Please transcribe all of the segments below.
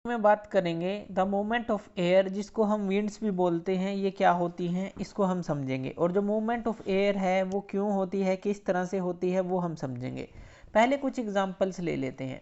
में बात करेंगे द मूवमेंट ऑफ एयर, जिसको हम विंड्स भी बोलते हैं, ये क्या होती हैं इसको हम समझेंगे। और जो मूवमेंट ऑफ एयर है वो क्यों होती है, किस तरह से होती है, वो हम समझेंगे। पहले कुछ एग्जांपल्स ले लेते हैं।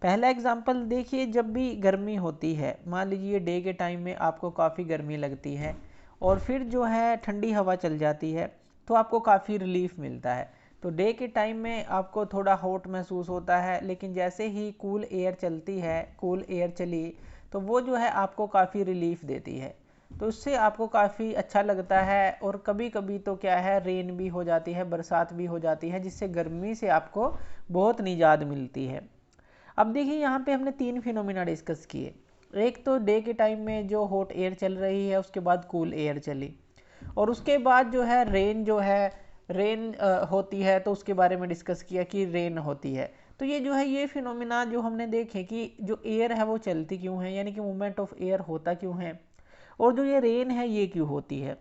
पहला एग्जांपल देखिए, जब भी गर्मी होती है, मान लीजिए डे के टाइम में आपको काफ़ी गर्मी लगती है और फिर जो है ठंडी हवा चल जाती है तो आपको काफ़ी रिलीफ मिलता है। तो डे के टाइम में आपको थोड़ा हॉट महसूस होता है, लेकिन जैसे ही कूल एयर चलती है, कूल एयर चली तो वो जो है आपको काफ़ी रिलीफ देती है, तो उससे आपको काफ़ी अच्छा लगता है। और कभी कभी तो क्या है, रेन भी हो जाती है, बरसात भी हो जाती है, जिससे गर्मी से आपको बहुत निजात मिलती है। अब देखिए यहाँ पे हमने तीन फिनोमिना डिस्कस किए। एक तो डे के टाइम में जो हॉट एयर चल रही है, उसके बाद कूल एयर चली, और उसके बाद जो है रेन, जो है रेन होती है, तो उसके बारे में डिस्कस किया कि रेन होती है। तो ये जो है, ये फिनोमिना जो हमने देखे कि जो एयर है वो चलती क्यों है, यानी कि मूवमेंट ऑफ एयर होता क्यों है, और जो ये रेन है ये क्यों होती है,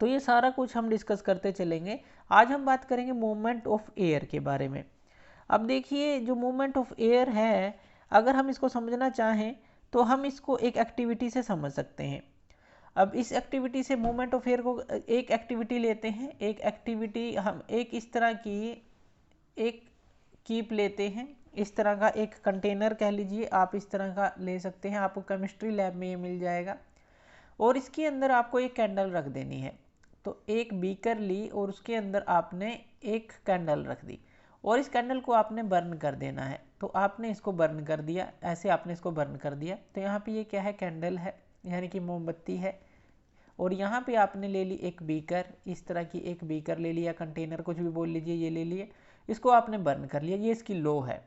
तो ये सारा कुछ हम डिस्कस करते चलेंगे। आज हम बात करेंगे मूवमेंट ऑफ एयर के बारे में। अब देखिए, जो मूवमेंट ऑफ एयर है, अगर हम इसको समझना चाहें तो हम इसको एक एक्टिविटी से समझ सकते हैं। अब इस एक्टिविटी से, मूवमेंट ऑफ एयर को, एक एक्टिविटी लेते हैं। एक एक्टिविटी हम एक इस तरह की एक कीप लेते हैं, इस तरह का एक कंटेनर कह लीजिए, आप इस तरह का ले सकते हैं, आपको केमिस्ट्री लैब में ये मिल जाएगा। और इसके अंदर आपको एक कैंडल रख देनी है। तो एक बीकर ली और उसके अंदर आपने एक कैंडल रख दी, और इस कैंडल को आपने बर्न कर देना है। तो आपने इसको बर्न कर दिया, ऐसे आपने इसको बर्न कर दिया। तो यहाँ पे ये क्या है, कैंडल है, यानी कि मोमबत्ती है। और यहाँ पे आपने ले ली एक बीकर, इस तरह की एक बीकर ले लिया, कंटेनर कुछ भी बोल लीजिए, ये ले लिए, इसको आपने बर्न कर लिया, ये इसकी लो है।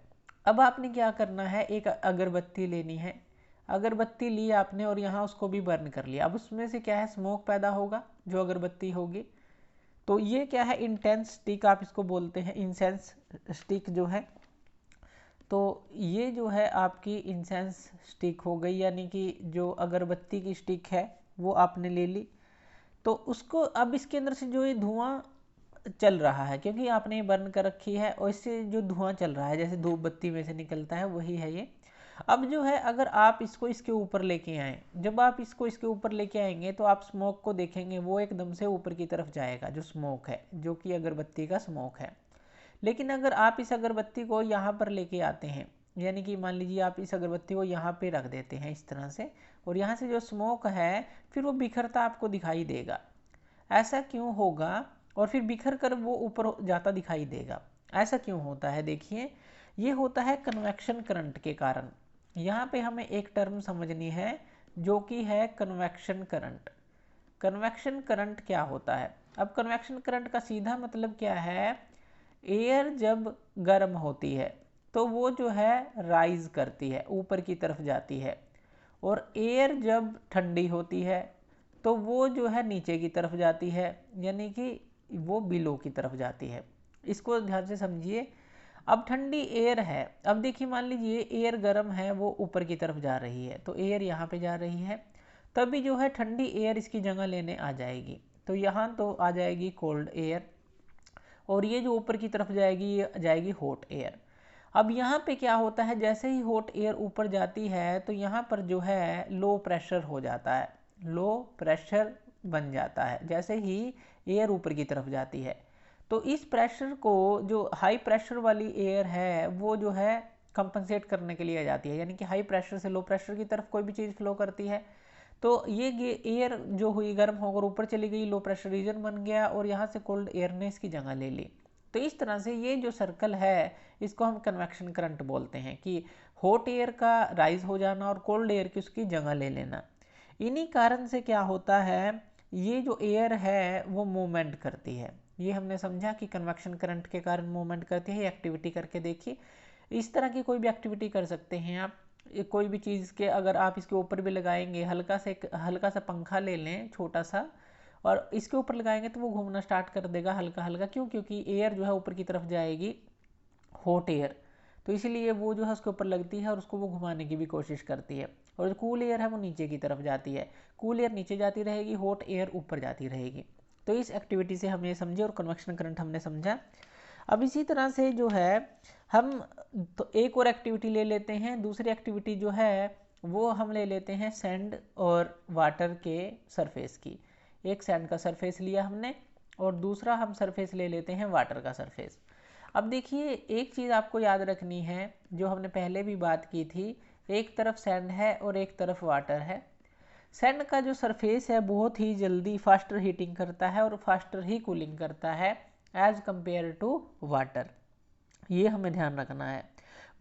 अब आपने क्या करना है, एक अगरबत्ती लेनी है। अगरबत्ती ली आपने और यहाँ उसको भी बर्न कर लिया। अब उसमें से क्या है, स्मोक पैदा होगा जो अगरबत्ती होगी। तो ये क्या है, इंटेंस स्टिक आप इसको बोलते हैं, इंसेंस स्टिक जो है। तो ये जो है आपकी इंसेंस स्टिक हो गई, यानी कि जो अगरबत्ती की स्टिक है वो आपने ले ली। तो उसको, अब इसके अंदर से जो ये धुआं चल रहा है, क्योंकि आपने ये बर्न कर रखी है, और इससे जो धुआं चल रहा है जैसे धूप बत्ती में से निकलता है, वही है ये। अब जो है, अगर आप इसको इसके ऊपर लेके आए, जब आप इसको इसके ऊपर लेके आएंगे तो आप स्मोक को देखेंगे, वो एकदम से ऊपर की तरफ जाएगा, जो स्मोक है, जो कि अगरबत्ती का स्मोक है। लेकिन अगर आप इस अगरबत्ती को यहाँ पर लेके आते हैं, यानी कि मान लीजिए आप इस अगरबत्ती को यहाँ पे रख देते हैं इस तरह से, और यहाँ से जो स्मोक है फिर वो बिखरता आपको दिखाई देगा। ऐसा क्यों होगा, और फिर बिखर कर वो ऊपर जाता दिखाई देगा, ऐसा क्यों होता है? देखिए, ये होता है कन्वेक्शन करंट के कारण। यहाँ पे हमें एक टर्म समझनी है जो कि है कन्वेक्शन करंट। कन्वेक्शन करंट क्या होता है? अब कन्वेक्शन करंट का सीधा मतलब क्या है, एयर जब गर्म होती है तो वो जो है राइज करती है, ऊपर की तरफ जाती है, और एयर जब ठंडी होती है तो वो जो है नीचे की तरफ जाती है, यानी कि वो बिलो की तरफ जाती है। इसको ध्यान से समझिए। अब ठंडी एयर है, अब देखिए मान लीजिए एयर गर्म है, वो ऊपर की तरफ जा रही है, तो एयर यहाँ पे जा रही है, तभी जो है ठंडी एयर इसकी जगह लेने आ जाएगी। तो यहाँ तो आ जाएगी कोल्ड एयर, और ये जो ऊपर की तरफ जाएगी ये जाएगी हॉट एयर। अब यहाँ पे क्या होता है, जैसे ही हॉट एयर ऊपर जाती है तो यहाँ पर जो है लो प्रेशर हो जाता है, लो प्रेशर बन जाता है जैसे ही एयर ऊपर की तरफ जाती है। तो इस प्रेशर को, जो हाई प्रेशर वाली एयर है वो जो है कंपनसेट करने के लिए आ जाती है, यानी कि हाई प्रेशर से लो प्रेशर की तरफ कोई भी चीज़ फ्लो करती है, तो ये एयर जो हुई गर्म होकर ऊपर चली गई, लो प्रेशर रीजन बन गया, और यहाँ से कोल्ड एयर ने इसकी जगह ले ली। तो इस तरह से ये जो सर्कल है इसको हम कन्वेक्शन करंट बोलते हैं, कि हॉट एयर का राइज हो जाना और कोल्ड एयर की उसकी जगह ले लेना। इन्हीं कारण से क्या होता है, ये जो एयर है वो मूवमेंट करती है। ये हमने समझा कि कन्वेक्शन करंट के कारण मूवमेंट करती है। एक्टिविटी करके देखिए, इस तरह की कोई भी एक्टिविटी कर सकते हैं आप। कोई भी चीज़ के अगर आप इसके ऊपर भी लगाएंगे, हल्का सा पंखा ले लें छोटा सा, और इसके ऊपर लगाएंगे तो वो घूमना स्टार्ट कर देगा हल्का हल्का। क्यों? क्योंकि एयर जो है ऊपर की तरफ जाएगी, हॉट एयर, तो इसीलिए वो जो है उसके ऊपर लगती है और उसको वो घुमाने की भी कोशिश करती है। और जो कूल एयर है वो नीचे की तरफ जाती है, कूल एयर नीचे जाती रहेगी, हॉट एयर ऊपर जाती रहेगी। तो इस एक्टिविटी से हम ये समझे, और कन्वेक्शन करंट हमने समझा। अब इसी तरह से जो है हम तो एक और एक्टिविटी ले लेते हैं। दूसरी एक्टिविटी जो है वो हम ले लेते हैं सैंड और वाटर के सरफेस की। एक सैंड का सरफेस लिया हमने और दूसरा हम सरफेस ले लेते हैं वाटर का सरफेस। अब देखिए एक चीज़ आपको याद रखनी है, जो हमने पहले भी बात की थी, एक तरफ सैंड है और एक तरफ वाटर है। सैंड का जो सरफेस है बहुत ही जल्दी फास्टर हीटिंग करता है और फास्टर ही कूलिंग करता है एज कंपेयर टू वाटर। ये हमें ध्यान रखना है।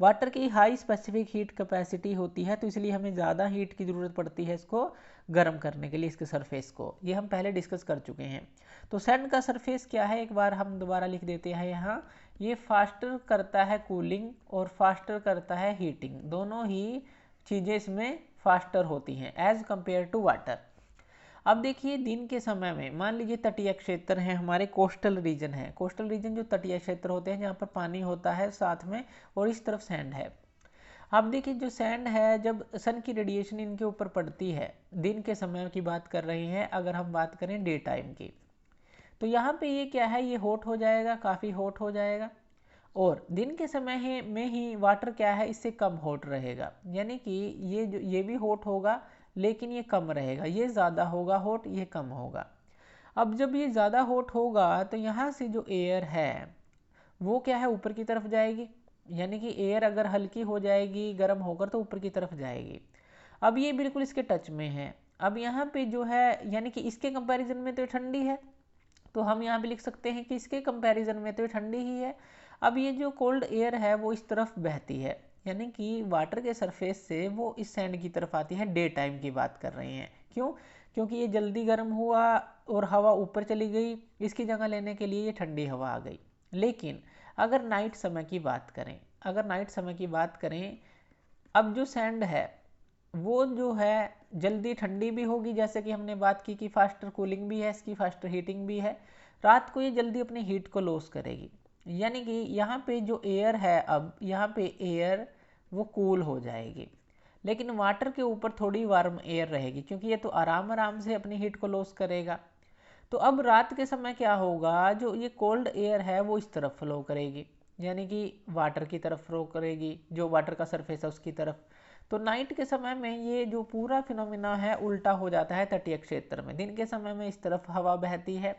वाटर की हाई स्पेसिफिक हीट कैपेसिटी होती है, तो इसलिए हमें ज़्यादा हीट की ज़रूरत पड़ती है इसको गर्म करने के लिए, इसके सरफेस को। ये हम पहले डिस्कस कर चुके हैं। तो सैंड का सरफेस क्या है, एक बार हम दोबारा लिख देते हैं यहाँ। ये फास्टर करता है कूलिंग और फास्टर करता है हीटिंग, दोनों ही चीज़ें इसमें फास्टर होती हैं एज कंपेयर टू वाटर। अब देखिए दिन के समय में मान लीजिए तटीय क्षेत्र है हमारे, कोस्टल रीजन है। कोस्टल रीजन जो तटीय क्षेत्र होते हैं जहाँ पर पानी होता है साथ में और इस तरफ सैंड है। अब देखिए जो सैंड है, जब सन की रेडिएशन इनके ऊपर पड़ती है, दिन के समय की बात कर रहे हैं, अगर हम बात करें डे टाइम की, तो यहाँ पे ये क्या है, ये हॉट हो जाएगा, काफ़ी हॉट हो जाएगा। और दिन के समय में ही वाटर क्या है, इससे कम हॉट रहेगा, यानी कि ये भी हॉट होगा लेकिन ये कम रहेगा, ये ज़्यादा होगा हॉट, ये कम होगा। अब जब ये ज़्यादा हॉट होगा तो यहाँ से जो एयर है वो क्या है, ऊपर की तरफ जाएगी, यानी कि एयर अगर हल्की हो जाएगी गर्म होकर तो ऊपर की तरफ जाएगी। अब ये बिल्कुल इसके टच में है। अब यहाँ पे जो है, यानी कि इसके कंपैरिजन में तो ठंडी है, तो हम यहाँ पे लिख सकते हैं कि इसके कंपैरिजन में तो ठंडी ही है। अब ये जो कोल्ड एयर है वो इस तरफ बहती है, यानी कि वाटर के सरफेस से वो इस सैंड की तरफ आती है। डे टाइम की बात कर रहे हैं, क्यों? क्योंकि ये जल्दी गर्म हुआ और हवा ऊपर चली गई, इसकी जगह लेने के लिए ये ठंडी हवा आ गई। लेकिन अगर नाइट समय की बात करें, अब जो सैंड है वो जो है जल्दी ठंडी भी होगी, जैसे कि हमने बात की कि फास्टर कूलिंग भी है इसकी, फास्टर हीटिंग भी है। रात को ये जल्दी अपनी हीट को लॉस करेगी, यानी कि यहाँ पे जो एयर है, अब यहाँ पे एयर वो कूल हो जाएगी, लेकिन वाटर के ऊपर थोड़ी वार्म एयर रहेगी, क्योंकि ये तो आराम आराम से अपनी हीट को लॉस करेगा। तो अब रात के समय क्या होगा, जो ये कोल्ड एयर है वो इस तरफ फ्लो करेगी, यानी कि वाटर की तरफ फ्लो करेगी, जो वाटर का सरफेस है उसकी तरफ। तो नाइट के समय में ये जो पूरा फिनोमिना है उल्टा हो जाता है तटीय क्षेत्र में। दिन के समय में इस तरफ हवा बहती है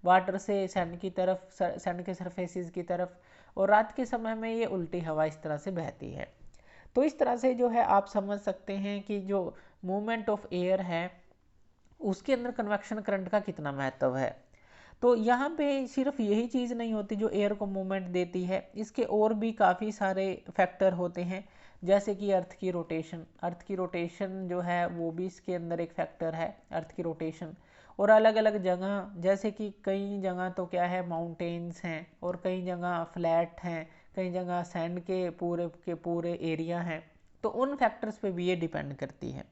वाटर से सैंड की तरफ, सैंड के सरफेसेस की तरफ, और रात के समय में ये उल्टी हवा इस तरह से बहती है। तो इस तरह से जो है आप समझ सकते हैं कि जो मूवमेंट ऑफ एयर है उसके अंदर कन्वेक्शन करंट का कितना महत्व है। तो यहाँ पे सिर्फ यही चीज़ नहीं होती जो एयर को मूवमेंट देती है, इसके और भी काफ़ी सारे फैक्टर होते हैं, जैसे कि अर्थ की रोटेशन जो है वो भी इसके अंदर एक फैक्टर है, अर्थ की रोटेशन। और अलग अलग जगह, जैसे कि कई जगह तो क्या है माउंटेन्स हैं और कई जगह फ्लैट हैं, कई जगह सैंड के पूरे एरिया हैं, तो उन फैक्टर्स पे भी ये डिपेंड करती है।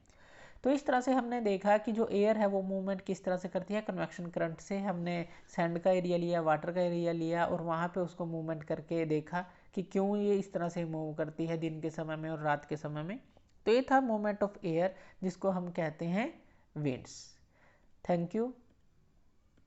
तो इस तरह से हमने देखा कि जो एयर है वो मूवमेंट किस तरह से करती है कन्वेक्शन करंट से। हमने सैंड का एरिया लिया, वाटर का एरिया लिया और वहाँ पे उसको मूवमेंट करके देखा कि क्यों ये इस तरह से मूव करती है दिन के समय में और रात के समय में। तो ये था मूवमेंट ऑफ एयर, जिसको हम कहते हैं विंड्स। Thank you.